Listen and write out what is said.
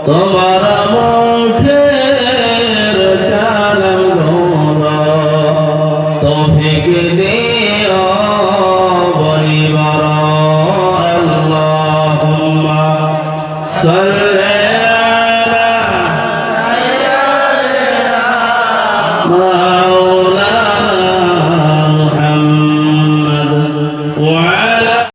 তোমার মুখের কালাম গোরা তৌফিক দিও বলিবার আল্লাহুম্মা সাল্লি আলা মাওলানা মুহাম্মদ ওয়া